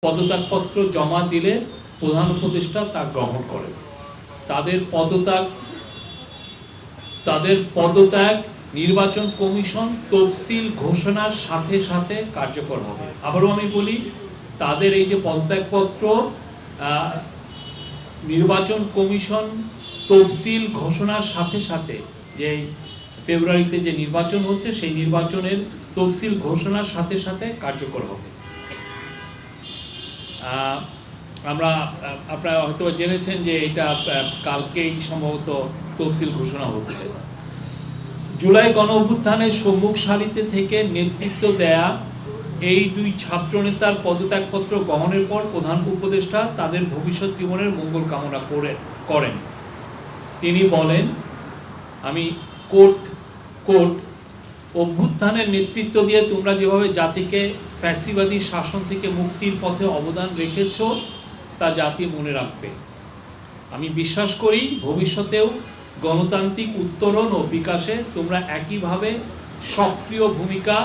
পদত্যাগপত্র জমা দিলে প্রধান উপদেষ্টা তা গ্রহণ করেন। তাদের পদত্যাগ নির্বাচন কমিশন তফসিল ঘোষণার সাথে সাথে কার্যকর হবে। আবারও আমি বলি, তাদের এই যে পদত্যাগপত্র নির্বাচন কমিশন তফসিল ঘোষণার সাথে সাথে, যে ফেব্রুয়ারিতে যে নির্বাচন হচ্ছে সেই নির্বাচনের তফসিল ঘোষণার সাথে সাথে কার্যকর হবে। আপনারা হয়তো জেনেছেন যে এটা কালকেই সম্ভবত তফসিল ঘোষণা হচ্ছে। জুলাই গণ অভ্যুত্থানের সম্মুখ সারিতে থেকে নেতৃত্ব দেয়া এই দুই ছাত্রনেতার পদত্যাগপত্র গ্রহণের পর প্রধান উপদেষ্টা তাদের ভবিষ্যৎ জীবনের মঙ্গল কামনা করেন। তিনি বলেন, আমি কোট অভ্যুত্থানের নেতৃত্ব দিয়ে তোমরা যেভাবে জাতিকে ফ্যাসিবাদী শাসন থেকে মুক্তির পথে অবদান রেখেছ তা জাতি মনে রাখবে। আমি বিশ্বাস করি ভবিষ্যতেও গণতান্ত্রিক উত্তরণ ও বিকাশে তোমরা একইভাবে সক্রিয় ভূমিকা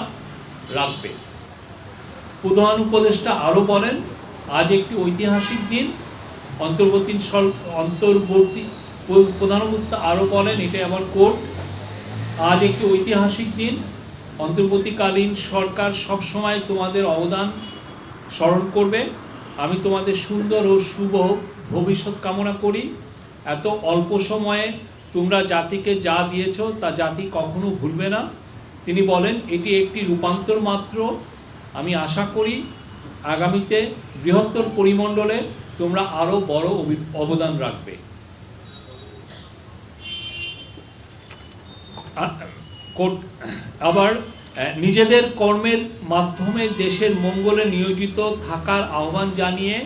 রাখবে। প্রধান উপদেষ্টা আরও বলেন, আজ একটি ঐতিহাসিক দিন। প্রধান উপদেষ্টা আরও বলেন, এটা আমার কোট, আজ একটি ঐতিহাসিক দিন। অন্তর্বর্তীকালীন সরকার সবসময় তোমাদের অবদান স্মরণ করবে। আমি তোমাদের সুন্দর ও শুভ ভবিষ্যৎ কামনা করি। এত অল্প সময়ে তোমরা জাতিকে যা দিয়েছ তা জাতি কখনো ভুলবে না। তিনি বলেন, এটি একটি রূপান্তর মাত্র। আমি আশা করি আগামীতে বৃহত্তর পরিমণ্ডলে তোমরা আরও বড় অবদান রাখবে। আবার নিজেদের কর্মের মাধ্যমে দেশের মঙ্গলে নিয়োজিত থাকার আহ্বান জানিয়ে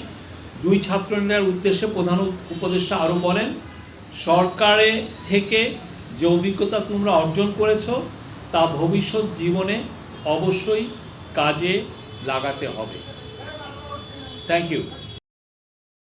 দুই ছাত্রনেতার উদ্দেশ্যে প্রধান উপদেষ্টা আরও বলেন, সরকারে থেকে যে অভিজ্ঞতা তোমরা অর্জন করেছ তা ভবিষ্যৎ জীবনে অবশ্যই কাজে লাগাতে হবে। Thank you.